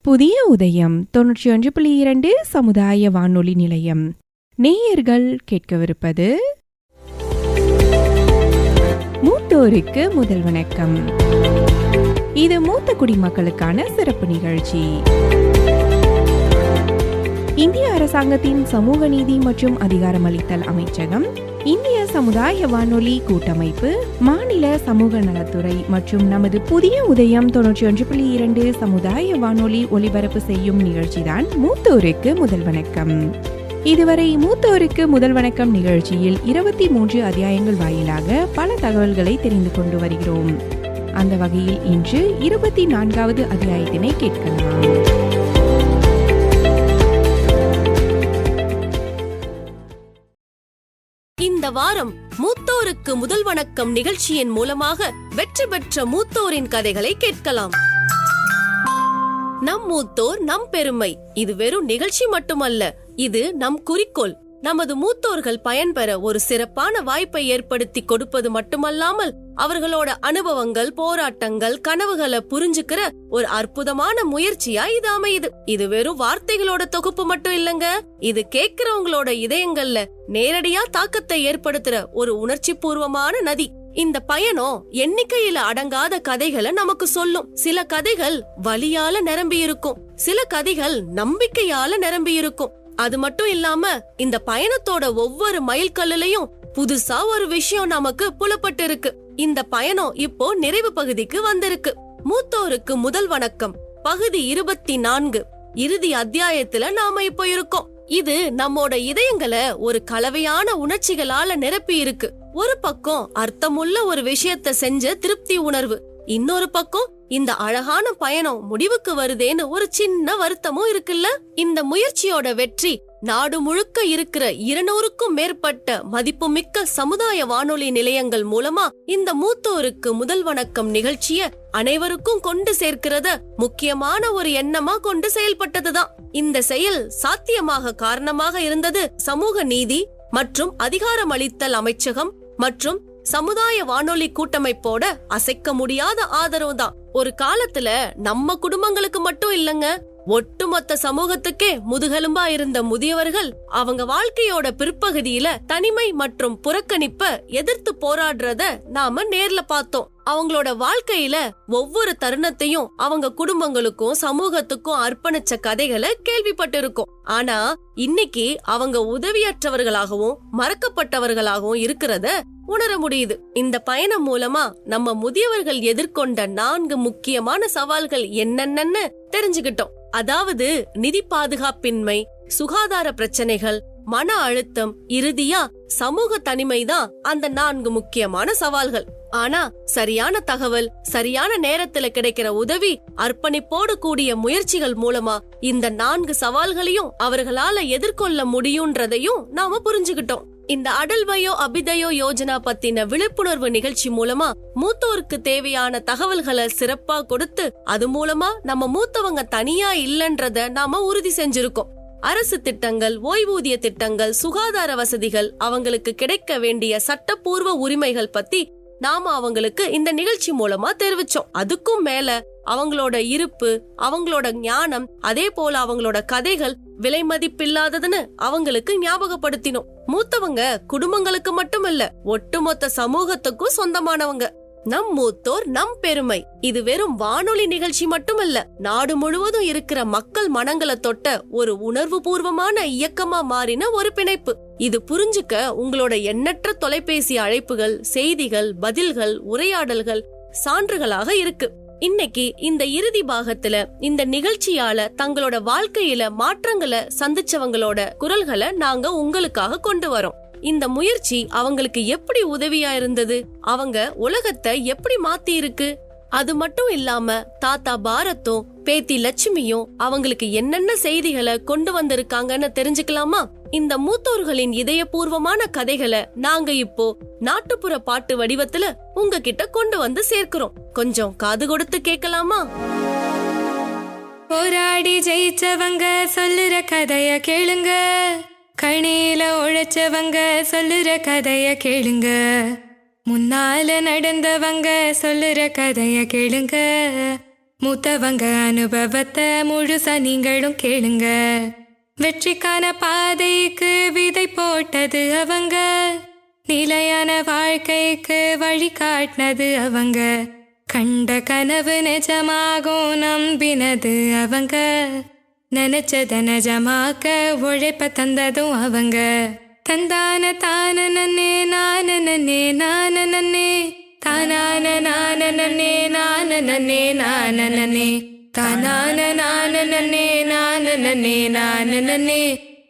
புதிய உதயம் 91.2 சமுதாய வானொலி நிலையம். நேயர்கள் கேட்கவிருப்பது மூத்தோருக்கு முதல் வணக்கம். இது மூத்த குடிமக்களுக்கான சிறப்பு நிகழ்ச்சி. இந்திய அரசாங்கத்தின் சமூக நீதி மற்றும் அதிகாரமளித்தல் அமைச்சகம், இந்திய சமுதாய வானொலி கூட்டமைப்பு, மாநில சமூக நலத்துறை மற்றும் நமது புதிய உதயம் 91.2 சமுதாய வானொலி ஒலிபரப்பு செய்யும் நிகழ்ச்சிதான் மூத்தோருக்கு முதல் வணக்கம். இதுவரை மூத்தோருக்கு முதல் வணக்கம் நிகழ்ச்சியில் 23 அத்தியாயங்கள் வாயிலாக பல தகவல்களை தெரிந்து கொண்டு வருகிறோம். அந்த வகையில் இன்று 24வது அத்தியாயத்தினை கேட்கலாம். இந்த வாரம் மூத்தோருக்கு முதல் வணக்கம் நிகழ்ச்சியின் மூலமாக வெற்றி பெற்ற மூத்தோரின் கதைகளை கேட்கலாம். நம் மூத்தோர் நம் பெருமை. இது வெறும் நிகழ்ச்சி மட்டுமல்ல, இது நம் குறிக்கோள். நமது மூத்தோர்கள் பயன்பெற ஒரு சிறப்பான வாய்ப்பை ஏற்படுத்தி கொடுப்பது மட்டுமல்லாமல் அவர்களோட அனுபவங்கள், போராட்டங்கள், கனவுகளை புரிஞ்சுக்கிற ஒரு அற்புதமான முயற்சியா இது அமையுது. இது வெறும் வார்த்தைகளோட தொகுப்பு மட்டும் இல்லங்க, இது கேட்கிறவங்களோட இதயங்கள்ல நேரடியா தாக்கத்தை ஏற்படுத்துற ஒரு உணர்ச்சி பூர்வமான நதி. இந்த பயணம் எண்ணிக்கையில அடங்காத கதைகளை நமக்கு சொல்லும். சில கதைகள் வலியால நிரம்பி இருக்கும், சில கதைகள் நம்பிக்கையால நிரம்பி இருக்கும். அது மட்டும் இல்லாம இந்த பயணத்தோட ஒவ்வொரு மைல்கல்லையும் புதுசா ஒரு விஷயம் நமக்கு புலப்பட்டு இருக்கு. இந்த பயணம் இப்போ நிறைவு பகுதிக்கு வந்திருக்கு. மூத்தோருக்கு முதல் வணக்கம் பகுதி 24 இறுதி அத்தியாயத்துல நாம இப்போ இருக்கோம். இது நம்மோட இதயங்களை ஒரு கலவையான உணர்ச்சிகளால நிரப்பி இருக்கு. ஒரு பக்கம் அர்த்தமுள்ள ஒரு விஷயத்த செஞ்ச திருப்தி உணர்வு, இன்னொரு பக்கம் இந்த அழகான பயணம் முடிவுக்கு வருதேன்னு ஒரு சின்ன வருத்தமும் இருக்குல்ல. இந்த முயற்சியோட வெற்றி நாடு முழுக்க இருக்கிற 200க்கும் மேற்பட்ட மதிப்புமிக்க சமுதாய வானொலி நிலையங்கள் மூலமா இந்த மூத்தோருக்கு முதல் வணக்கம் நிகழ்ச்சிய அனைவருக்கும் கொண்டு சேர்க்கிறத முக்கியமான ஒரு எண்ணமா கொண்டு செயல்பட்டதுதான். இந்த செயல் சாத்தியமாக காரணமாக இருந்தது சமூக நீதி மற்றும் அதிகாரமளித்தல் அமைச்சகம் மற்றும் சமுதாய வானொலி கூட்டமைப்போட அசைக்க முடியாத ஆதரவு தான். ஒரு காலத்துல நம்ம குடும்பங்களுக்கு மட்டும் இல்லங்க, ஒட்டுமொத்த சமூகத்துக்கே முதுகெலும்பா இருந்த முதியவர்கள் அவங்க வாழ்க்கையோட பிற்பகுதியில தனிமை மற்றும் புறக்கணிப்ப எதிர்த்து போராடுறத நாம நேர்ல பார்த்தோம். அவங்களோட வாழ்க்கையில ஒவ்வொரு தருணத்தையும் அவங்க குடும்பங்களுக்கும் சமூகத்துக்கும் அர்ப்பணிச்ச கதைகளை கேள்விப்பட்டு இருக்கோம். ஆனா இன்னைக்கு அவங்க உதவியற்றவர்களாகவும் மறக்கப்பட்டவர்களாகவும் இருக்கிறத உணர முடியுது. இந்த பயணம் மூலமா நம்ம முதியவர்கள் எதிர்கொண்ட 4 முக்கியமான சவால்கள் என்னென்னு தெரிஞ்சுக்கிட்டோம். அதாவது நிதி பாதுகாப்பின்மை, சுகாதார பிரச்சனைகள், மன அழுத்தம், இறுதியா சமூக தனிமைதான் அந்த 4 முக்கியமான சவால்கள். ஆனா சரியான தகவல், சரியான நேரத்துல கிடைக்கிற உதவி, அர்ப்பணிப்போடு கூடிய முயற்சிகள் மூலமா இந்த 4 சவால்களையும் அவர்களால எதிர்கொள்ள முடியும்ன்றதையும் நாம புரிஞ்சுக்கிட்டோம். இந்த அடல் வயோ அபிதயோ யோஜனா பத்தின விழிப்புணர்வு நிகழ்ச்சி மூலமா மூத்தோருக்கு தேவையான தகவல்களை சிறப்பா கொடுத்து அது மூலமா நம்ம மூத்தவங்க தனியா இல்லன்றத நாம உறுதி செஞ்சிருக்கோம். அரசு திட்டங்கள், ஓய்வூதிய திட்டங்கள், சுகாதார வசதிகள், அவங்களுக்கு கிடைக்க வேண்டிய சட்டப்பூர்வ உரிமைகள் பத்தி நாம அவங்களுக்கு இந்த நிகழ்ச்சி மூலமா தெரிவிச்சோம். அதுக்கும் மேல அவங்களோட இருப்பு, அவங்களோட ஞானம், அதே போல அவங்களோட கதைகள் விலை மதிப்பில்லாததுன்னு அவங்களுக்கு ஞாபகப்படுத்தினோம். மூத்தவங்க குடும்பங்களுக்கு மட்டுமல்ல, ஒட்டுமொத்த சமூகத்துக்கும் சொந்தமானவங்க. நம் மூத்தோர் நம் பெருமை. இது வெறும் வானொலி நிகழ்ச்சி மட்டுமல்ல, நாடு முழுவதும் இருக்கிற மக்கள் மனங்களை தொட்ட ஒரு உணர்வு பூர்வமான இயக்கமா மாறின ஒரு பிணைப்பு. இது புரிஞ்சுக்க உங்களோட எண்ணற்ற தொலைபேசி அழைப்புகள், செய்திகள், பதில்கள், உரையாடல்கள் சான்றுகளாக இருக்கு. இன்னைக்கு இந்த இறுதி பாகத்துல இந்த நிகழ்ச்சியால தங்களோட வாழ்க்கையில மாற்றங்களை சந்திச்சவங்களோட குரல்களை நாங்க உங்களுக்காக கொண்டு வரோம். இந்த முயற்சி அவங்களுக்கு எப்படி உதவியா இருந்தது, அவங்க உலகத்தை எப்படி மாத்தி இருக்கு, அது மட்டும் இல்லாம தாத்தா பாரத்தும் பேத்தி லட்சுமியும் அவங்களுக்கு என்னென்ன செய்திகளை கொண்டு வந்திருக்காங்கன்னு தெரிஞ்சுக்கலாமா? இந்த மூத்தோர்களின் இதயபூர்வமான கதைகளை நாங்க இப்போ நாட்டுப்புற பாட்டு வடிவத்துல உங்ககிட்ட கொண்டு வந்து சேர்க்கிறோம். கொஞ்சம் காது கொடுத்து கேட்கலாமா? போராடி ஜெயிச்சவங்க சொல்லுற கதைய கேளுங்க, கணியில உழைச்சவங்க சொல்லுற கதைய கேளுங்க, முன்னால நடந்தவங்க சொல்லுற கதைய கேளுங்க, மூத்தவங்க அனுபவத்தை முழுசா நீங்களும் கேளுங்க. வெற்றிக்கான பாதைக்கு விதை போட்டது அவங்க, நிலையான வாழ்க்கைக்கு வழி காட்டினது அவங்க, கண்ட கனவு நிஜமாகும் நம்பினது அவங்க, நினைச்சத நிஜமாக்க உழைப்ப தந்ததும் அவங்க. தந்தான தான நன்னே நான நன்னே நான நன்னே தானான நான நன்னே நான நன்னே நான நன்னே தானான நான நன்னே நான நன்னே நான நன்னே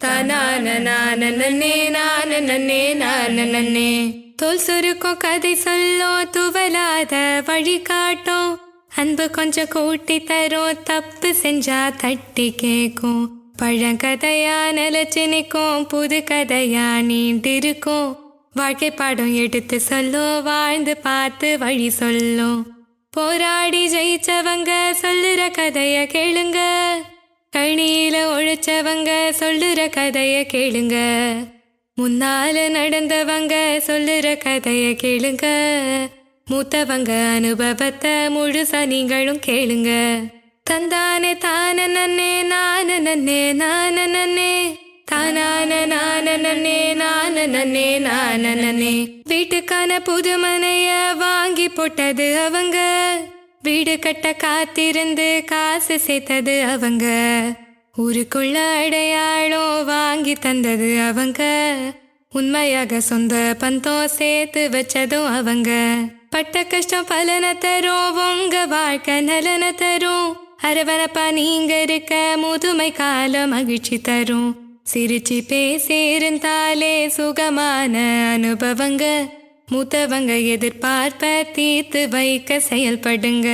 தானான நான நன்னே நான நன்னே நான நன்னே. தோல் சுருக்கும் கதை சொல்லும் துவலாத வழி காட்டும், அன்பு கொஞ்சம் கூட்டி தரும் தப்பு செஞ்சா தட்டி கேக்கும், பழங்கதையா நிலச்சி நிற்கும் புது கதையா நீண்டிருக்கும், வாழ்க்கை பாடம் எடுத்து சொல்லும் வாழ்ந்து பார்த்து வழி சொல்லும். போராடி ஜெயிச்சவங்க சொல்லுற கதைய கேளுங்க, கணியில உழைச்சவங்க சொல்லுற கதைய கேளுங்க, முன்னால நடந்தவங்க சொல்லுற கதைய கேளுங்க, மூத்தவங்க அனுபவத்தை முழுசா நீங்களும் கேளுங்க. தந்தானே தான நன்னே நான நன்னே நான நன்னே தானான நான நன்னே நான நன்னே நான நன்னே. வீட்டுக்கான புது மனைய வாங்கி போட்டது அவங்க, வீடு கட்ட காத்திருந்து காசு சேர்த்தது அவங்க, ஊருக்குள்ள அடையாளம் வாங்கி தந்தது அவங்க, உண்மையாக சொந்த பந்தம் சேர்த்து வச்சதும் அவங்க. பட்ட கஷ்டம் பலனை தரும், உங்க வாழ்க்கை நலனை தரும், அரவணப்பா நீங்க இருக்க முதுமை கால மகிழ்ச்சி தரும், சிரிச்சு பேசியிருந்தாலே சுகமான அனுபவங்க, மூத்தவங்க எதிர்பார்ப்ப தீர்த்து வைக்க செயல்படுங்க.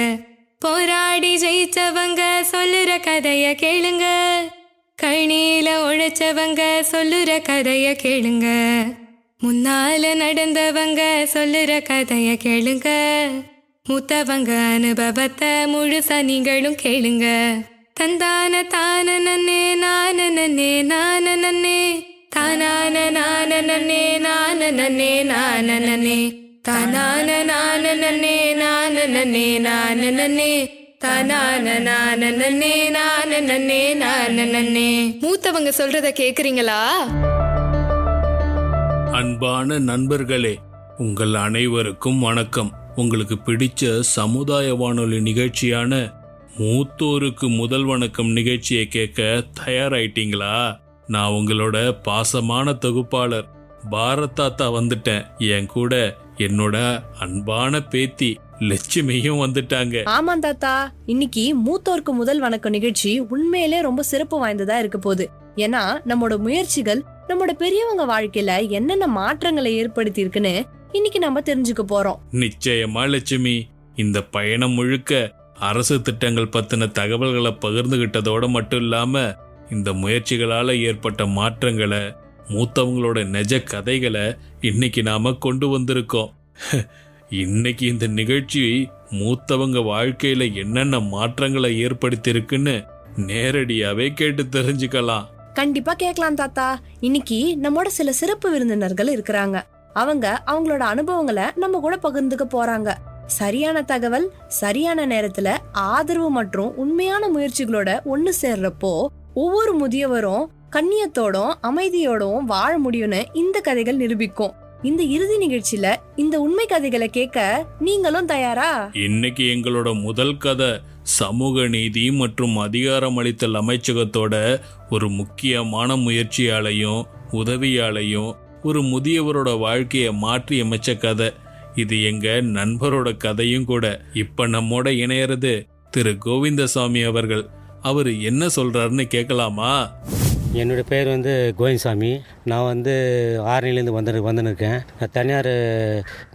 போராடி ஜெயிச்சவங்க சொல்லுற கதைய கேளுங்க, கணியில உழைச்சவங்க சொல்லுற கதைய கேளுங்க, முன்னால நடந்தவங்க சொல்லுற கதைய கேளுங்க, மூத்தவங்க அனுபவத்தை முழுசா நீங்களும் கேளுங்க. தந்தான தான நன்னே நான நன்னே நான நன்னே தானான நான நன்னே நான நன்னே நான நன்னே தானான நான நன்னே நான நன்னே நான நன்னே தானான நான நன்னே நான நன்னே நான நன்னே. மூத்தவங்க சொல்றத கேக்குறீங்களா? அன்பான நண்பர்களே, உங்கள் அனைவருக்கும் வணக்கம். உங்களுக்கு பிடிச்ச சமுதாய வானொலி நிகழ்ச்சியான மூத்தோருக்கு முதல் வணக்கம் நிகழ்ச்சியை கேட்க தயாராயிட்டீங்களா? நான் உங்களோட பாசமான தொகுப்பாளர் பாரதாத்தா வந்துட்டேன். என் கூட என்னோட அன்பான பேத்தி லட்சுமியும் வந்துட்டாங்க. ஆமா தாத்தா, இன்னைக்கு மூத்தோருக்கு முதல் வணக்கம் நிகழ்ச்சி உண்மையிலே ரொம்ப சிறப்பு வாய்ந்ததா இருக்க போகுது. ஏன்னா நம்மோட முயற்சிகள் நம்மோட பெரியவங்க வாழ்க்கையில என்னென்ன மாற்றங்களை ஏற்படுத்தி இருக்குன்னு இன்னைக்கு நம்ம தெரிஞ்சுக்க போறோம். நிச்சயமா லட்சுமி, இந்த பயணம் முழுக்க அரசு திட்டங்கள் பத்தின தகவல்களை பகிர்ந்துகிட்டதோட மட்டும் இல்லாம இந்த முயற்சிகளால ஏற்பட்ட மாற்றங்களை, மூத்தவங்களோட நிஜ கதைகளை இன்னைக்கு நாம கொண்டு வந்திருக்கோம். இன்னைக்கு இந்த நிகழ்ச்சி மூத்தவங்க வாழ்க்கையில என்னென்ன மாற்றங்களை ஏற்படுத்தி இருக்குன்னு நேரடியாவே கேட்டு தெரிஞ்சுக்கலாம். கண்டிப்பா கேட்கலாம் தாத்தா. இன்னைக்கு நம்மோட சில சிறப்பு விருந்தினர்கள் இருக்கிறாங்க. அவங்க அவங்களோட அனுபவங்களை நம்ம கூட பகிர்ந்துக்க போறாங்க. சரியான தகவல் சரியான நேரத்துல ஆதரவு மற்றும் உண்மையான முயற்சிகளோட ஒண்ணு சேர்றப்போ ஒவ்வொரு முதியவரும் கண்ணியத்தோடும் அமைதியோடும் வாழ முடியும்னு இந்த கதைகள் நிரூபிக்கும். இந்த இறுதி நிகழ்ச்சியில இந்த உண்மை கதைகளை கேட்க நீங்களும் தயாரா? இன்னைக்கு எங்களோட முதல் கதை சமூக நீதி மற்றும் அதிகாரமளித்தல் அமைச்சகத்தோட ஒரு முக்கியமான முயற்சியாலையும் உதவியாலையும் ஒரு முதியவரோட வாழ்க்கையை மாற்றி அமைச்ச கதை. இது எங்க நண்பரோட கதையும் கூட. இப்ப நம்மோட இணையறது திரு கோவிந்தசாமி அவர்கள். அவர் என்ன சொல்றாருன்னு கேட்கலாமா? என்னுடைய பேர் கோவிந்தசாமி. நான் ஆரணிலேருந்து வந்துருக்கேன். நான் தனியார்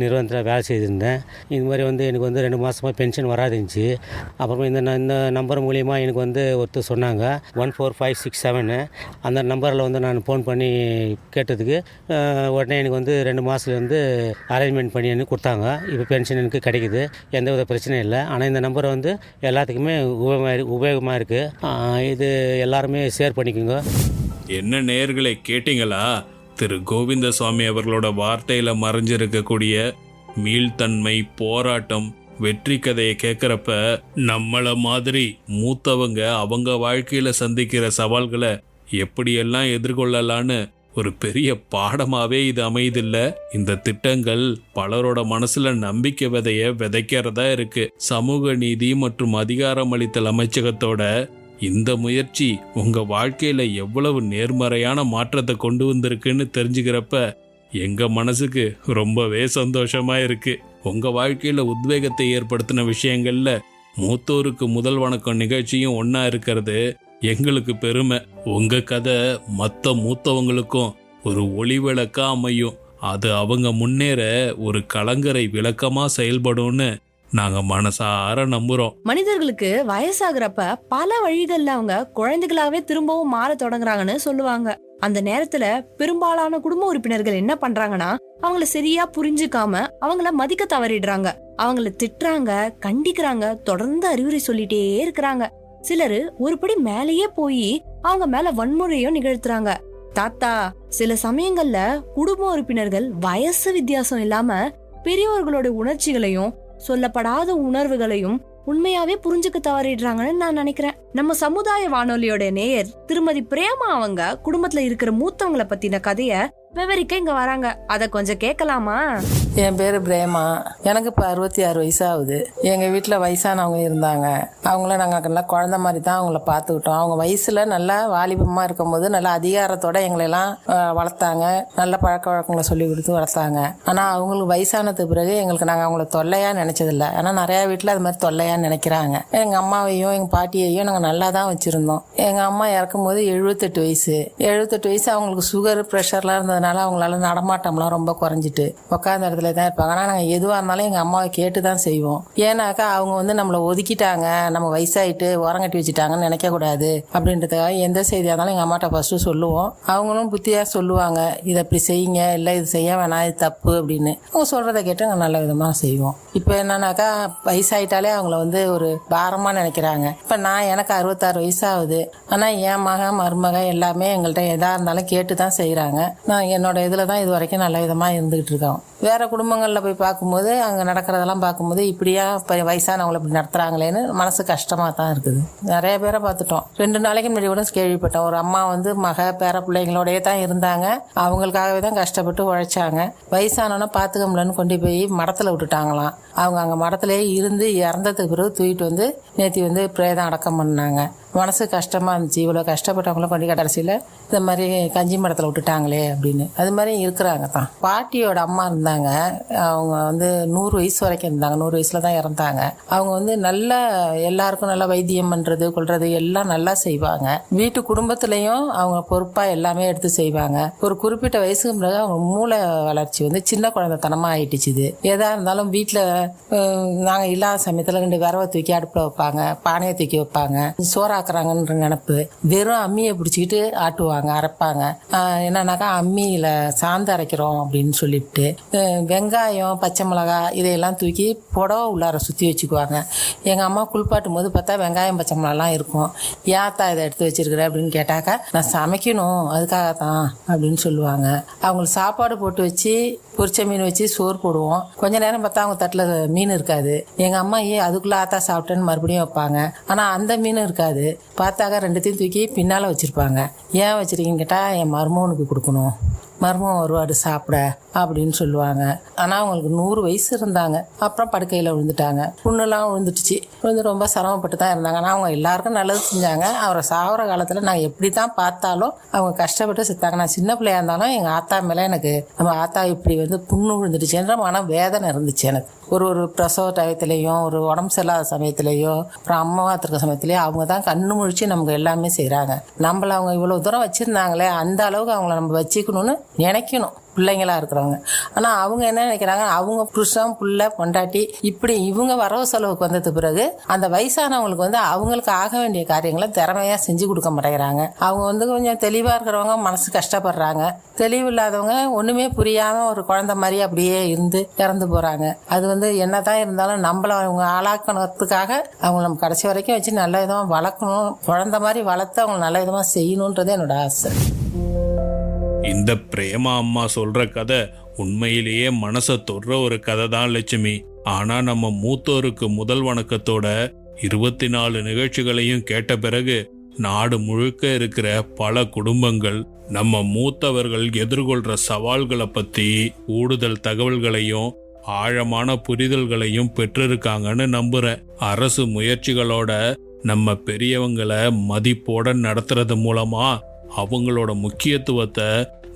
நிறுவனத்தில் வேலை செய்திருந்தேன். இது மாதிரி எனக்கு 2 மாதமாக பென்ஷன் வராதுச்சு. அப்புறமா இந்த நம்பர் மூலிமா எனக்கு ஒருத்தர் சொன்னாங்க 14567. அந்த நம்பரில் நான் ஃபோன் பண்ணி கேட்டதுக்கு உடனே எனக்கு 2 மாதத்துலேருந்து அரேஞ்ச்மெண்ட் பண்ணி எனக்கு கொடுத்தாங்க. இப்போ பென்ஷன் எனக்கு கிடைக்குது, எந்த வித பிரச்சனையும் இல்லை. ஆனால் இந்த நம்பர் எல்லாத்துக்குமே உபயோகமாக இருக்குது. இது எல்லாருமே ஷேர் பண்ணிக்கோங்க. என்ன நேயர்களே, கேட்டீங்களா? திரு கோவிந்தசாமி அவர்களோட வார்த்தையில மறைஞ்சிருக்கக்கூடிய மீள்தன்மை, போராட்டம் வெற்றி கதையை கேட்குறப்ப நம்மள மாதிரி மூத்தவங்க அவங்க வாழ்க்கையில சந்திக்கிற சவால்களை எப்படியெல்லாம் எதிர்கொள்ளலான்னு ஒரு பெரிய பாடமாவே இது அமைதில்ல. இந்த திட்டங்கள் பலரோட மனசுல நம்பிக்கை விதைய விதைக்கிறதா இருக்கு. சமூக நீதி மற்றும் அதிகாரமளித்தல் அமைச்சகத்தோட இந்த முயற்சி உங்க வாழ்க்கையில எவ்வளவு நேர்மறையான மாற்றத்தை கொண்டு வந்திருக்குன்னு தெரிஞ்சுக்கிறப்ப எங்க மனசுக்கு ரொம்பவே சந்தோஷமா இருக்கு. உங்க வாழ்க்கையில உத்வேகத்தை ஏற்படுத்தின விஷயங்கள்ல மூத்தோருக்கு முதல் வணக்கம் நிகழ்ச்சியும் ஒன்னா இருக்கிறது எங்களுக்கு பெருமை. உங்க கதை மற்ற மூத்தவங்களுக்கும் ஒரு ஒளிவிளக்கா அமையும். அது அவங்க முன்னேற ஒரு கலங்கரை விளக்கமா செயல்படும்னு நாங்க மனசார நம்புறோம். மனிதர்களுக்கு வயசாகிறப்ப பல வழிகள்ல அவங்க குழந்தைகளாவே திரும்பவும் மாற தொடங்குறாங்கன்னு சொல்லுவாங்க. அந்த நேரத்துல பெரும்பாலான குடும்ப உறுப்பினர்கள் என்ன பண்றாங்கன்னா, அவங்கள சரியா புரிஞ்சுக்காம அவங்கள மதிக்க தவறிடுறாங்க. அவங்கள திட்டுறாங்க, கண்டிக்கிறாங்க, தொடர்ந்து அறிவுரை சொல்லிட்டே இருக்கிறாங்க. சிலரு ஒருபடி மேலேயே போய் அவங்க மேல வன்முறையும் நிகழ்த்துறாங்க. தாத்தா, சில சமயங்கள்ல குடும்ப உறுப்பினர்கள் வயசு வித்தியாசம் இல்லாம பெரியவர்களோட உணர்ச்சிகளையும் சொல்லப்படாத உணர்வுகளையும் உண்மையாவே புரிஞ்சுக்க தவறிடுறாங்கன்னு நான் நினைக்கிறேன். நம்ம சமுதாய வானொலியோட நேயர் திருமதி பிரேமா அவங்க குடும்பத்துல இருக்கிற மூத்தவங்களை பத்தின கதைய விவரிக்க இங்க வராங்க. அத கொஞ்சம் கேட்கலாமா? என் பேரு பிரேமா. எனக்கு இப்போ 66 வயசு ஆகுது. எங்கள் வீட்டில் வயசானவங்க இருந்தாங்க. அவங்கள நாங்கள் நல்லா குழந்த மாதிரி தான் அவங்கள பார்த்துக்கிட்டோம். அவங்க வயசில் நல்லா வாலிபமாக இருக்கும்போது நல்லா அதிகாரத்தோட எங்களெல்லாம் வளர்த்தாங்க. நல்ல பழக்க வழக்கங்களை சொல்லி கொடுத்து வளர்த்தாங்க. ஆனால் அவங்களுக்கு வயசானதுக்கு பிறகு எங்களுக்கு நாங்கள் அவங்கள தொல்லையாக நினச்சதில்லை. ஆனால் நிறையா வீட்டில் அது மாதிரி தொல்லையாக நினைக்கிறாங்க. எங்கள் அம்மாவையும் எங்கள் பாட்டியையும் நாங்கள் நல்லா தான் வச்சுருந்தோம். எங்கள் அம்மா இறக்கும்போது 78 வயசு. 78 வயசு அவங்களுக்கு சுகர் ப்ரெஷர்லாம் இருந்ததுனால அவங்களால நடமாட்டம்லாம் ரொம்ப குறைஞ்சிட்டு உட்காந்த இடத்துல தான் இருப்பாங்க. ஆனால் நாங்கள் எதுவாக இருந்தாலும் எங்கள் அம்மாவை கேட்டு தான் செய்வோம். ஏன்னாக்கா அவங்க வந்து நம்மளை ஒதுக்கிட்டாங்க, நம்ம வயசாயிட்டு ஓரங்கட்டி வச்சுட்டாங்கன்னு நினைக்கக்கூடாது அப்படின்றதுக்காக எந்த செய்தியாக இருந்தாலும் எங்கள் அம்மாட்ட ஃபஸ்ட்டு சொல்லுவோம். அவங்களும் புத்தியாக சொல்லுவாங்க, இதை இப்படி செய்யுங்க, இல்லை இது செய்ய வேணாம், இது தப்பு அப்படின்னு. அவங்க சொல்கிறத கேட்டு நாங்கள் நல்ல விதமாக செய்வோம். இப்போ என்னன்னாக்கா வயசாயிட்டாலே அவங்கள வந்து ஒரு பாரமாக நினைக்கிறாங்க. இப்போ எனக்கு 66 வயசாகுது. ஆனால் என் மகன் மருமக எல்லாமே எங்கள்கிட்ட எதாக இருந்தாலும் கேட்டு தான் செய்கிறாங்க. நான் என்னோட இதில் தான் இது வரைக்கும் நல்ல விதமாக இருந்துகிட்டு இருக்கோம். வேற குடும்பங்களில் போய் பார்க்கும்போது அங்கே நடக்கிறதெல்லாம் பார்க்கும்போது இப்படியா இப்போ வயசானவங்களை இப்படி நடத்துகிறாங்களேன்னு மனசு கஷ்டமாக தான் இருக்குது. நிறைய பேரை பார்த்துட்டோம். 2 நாளைக்கு முன்னாடி கூட கேள்விப்பட்டோம். ஒரு அம்மா வந்து மக பேர பிள்ளைங்களோடய தான் இருந்தாங்க. அவங்களுக்காகவே தான் கஷ்டப்பட்டு உழைச்சாங்க. வயசானவனை பார்த்துக்க முடியலன்னு கொண்டு போய் மடத்தில் விட்டுட்டாங்களாம். அவங்க அங்கே மடத்துலேயே இருந்து இறந்ததுக்கு பிறகு தூக்கிட்டு வந்து நேற்று வந்து பிரேதம் அடக்கம் பண்ணாங்க. மனசு கஷ்டமாக இருந்துச்சு. இவ்வளோ கஷ்டப்பட்டவங்களும் கொண்டு கடைசியில் இந்த மாதிரி கஞ்சி மடத்தில் விட்டுட்டாங்களே அப்படின்னு. அது மாதிரி இருக்கிறாங்க தான். பாட்டியோட அம்மா இருந்தாங்க. அவங்க வந்து 100 வயசு வரைக்கும் இருந்தாங்க. 100 வயசில் தான் இறந்தாங்க. அவங்க வந்து நல்லா எல்லாருக்கும் நல்லா வைத்தியம் பண்ணுறது கொள்வது எல்லாம் நல்லா செய்வாங்க. வீட்டு குடும்பத்துலேயும் அவங்க பொறுப்பாக எல்லாமே எடுத்து செய்வாங்க. ஒரு குறிப்பிட்ட வயசுக்கு பிறகு அவங்க மூளை வளர்ச்சி வந்து சின்ன குழந்தைத்தனமாக ஆயிட்டுச்சுது. எதாக இருந்தாலும் வீட்டில் நாங்கள் இல்லாத சமயத்தில் 2 விரவை தூக்கி அடுப்பில் வைப்பாங்க, பானையை தூக்கி வைப்பாங்க, சோறாக்குறாங்கன்ற நினப்பு. வெறும் அம்மியை பிடிச்சிக்கிட்டு ஆட்டுவாங்க, அரைப்பாங்க. என்னன்னாக்கா அம்மியில் சாந்து அரைக்கிறோம் அப்படின்னு சொல்லிவிட்டு வெங்காயம் பச்சை மிளகா இதையெல்லாம் தூக்கி புடவை உள்ளார சுற்றி வச்சுக்குவாங்க. எங்கள் அம்மா குளிப்பாட்டும் போது பார்த்தா வெங்காயம் பச்சை மிளகாலாம் இருக்கும். ஏத்தா இதை எடுத்து வச்சிருக்கிற அப்படின்னு கேட்டாக்கா, நான் சமைக்கணும் அதுக்காக தான் அப்படின்னு சொல்லுவாங்க. அவங்களுக்கு சாப்பாடு போட்டு வச்சு பொரிச்ச மீன் வச்சு சோறு போடுவோம். கொஞ்ச நேரம் பார்த்தா அவங்க தட்டில் மீன் இருக்காது. எங்கள் அம்மா அதுக்குள்ளே ஆத்தா சாப்பிட்டேன்னு மறுபடியும் வைப்பாங்க. ஆனால் அந்த மீன் இருக்காது. பார்த்தாக்கா 2த்தையும் தூக்கி பின்னால் வச்சுருப்பாங்க. ஏன் வச்சுருக்கீங்கன்னு கேட்டால், என் மருமகனுக்கு கொடுக்கணும், மருமகன் வருவாடு சாப்பிட அப்படின்னு சொல்லுவாங்க. ஆனால் அவங்களுக்கு 100 வயசு இருந்தாங்க. அப்புறம் படுக்கையில் விழுந்துட்டாங்க. புண்ணெல்லாம் விழுந்துட்டுச்சு. விழுந்து ரொம்ப சிரமப்பட்டு தான் இருந்தாங்க. ஆனால் அவங்க எல்லாருக்கும் நல்லது செஞ்சாங்க. அவரை சாகிற காலத்தில் நான் எப்படி தான் பார்த்தாலும் அவங்க கஷ்டப்பட்டு செத்தாங்க. நான் சின்ன பிள்ளையா இருந்தாலும் எங்கள் ஆத்தா மேலே எனக்கு நம்ம ஆத்தா இப்படி வந்து புண்ணு விழுந்துட்டுச்சுன்ற மன வேதனை இருந்துச்சு எனக்கு. ஒரு பிரசவ டயத்துலேயும் ஒரு உடம்பு சரியில்லாத சமயத்துலேயும் அப்புறம் அம்மாவா இருக்கிற சமயத்துலேயும் அவங்க தான் கண்ணு முழிச்சு நமக்கு எல்லாமே செய்கிறாங்க. நம்மளை அவங்க இவ்வளோ தூரம் வச்சுருந்தாங்களே, அந்த அளவுக்கு அவங்கள நம்ம வச்சுக்கணும்னு நினைக்கணும் பிள்ளைங்களா இருக்கிறவங்க. ஆனால் அவங்க என்ன நினைக்கிறாங்க, அவங்க புருஷன் புள்ள பொண்டாட்டி இப்படி இவங்க வரவு செலவுக்கு வந்தது பிறகு அந்த வயசானவங்களுக்கு வந்து அவங்களுக்கு ஆக வேண்டிய காரியங்களை திறமையாக செஞ்சு கொடுக்க மாட்டேங்கிறாங்க. அவங்க வந்து கொஞ்சம் தெளிவாக இருக்கிறவங்க மனசு கஷ்டப்படுறாங்க. தெளிவு இல்லாதவங்க ஒன்றுமே புரியாமல் ஒரு குழந்தை மாதிரி அப்படியே இருந்து இறந்து போகிறாங்க. அது வந்து என்ன தான் இருந்தாலும் நம்மளை அவங்க ஆளாக்கணுறதுக்காக அவங்க நம்ம கடைசி வரைக்கும் வச்சு நல்ல விதமாக வளர்க்கணும். குழந்தை மாதிரி வளர்த்து அவங்க நல்ல விதமாக செய்யணுன்றது என்னோட ஆசை. இந்த பிரேமா அம்மா சொல்ற கதை உண்மையிலேயே மனசை தொடுற ஒரு கதை தான் லட்சுமி. ஆனா நம்ம மூத்தோருக்கு முதல் வணக்கத்தோட 24 நிகழ்ச்சிகளையும் கேட்ட பிறகு நாடு முழுக்க இருக்கிற பல குடும்பங்கள் நம்ம மூத்தவர்கள் எதிர்கொள்ற சவால்களை பத்தி கூடுதல் தகவல்களையும் ஆழமான புரிதல்களையும் பெற்றிருக்காங்கன்னு நம்புறேன். அரசு முயற்சிகளோட நம்ம பெரியவங்களை மதிப்போட நடத்துறது மூலமா அவங்களோட முக்கியத்துவத்தை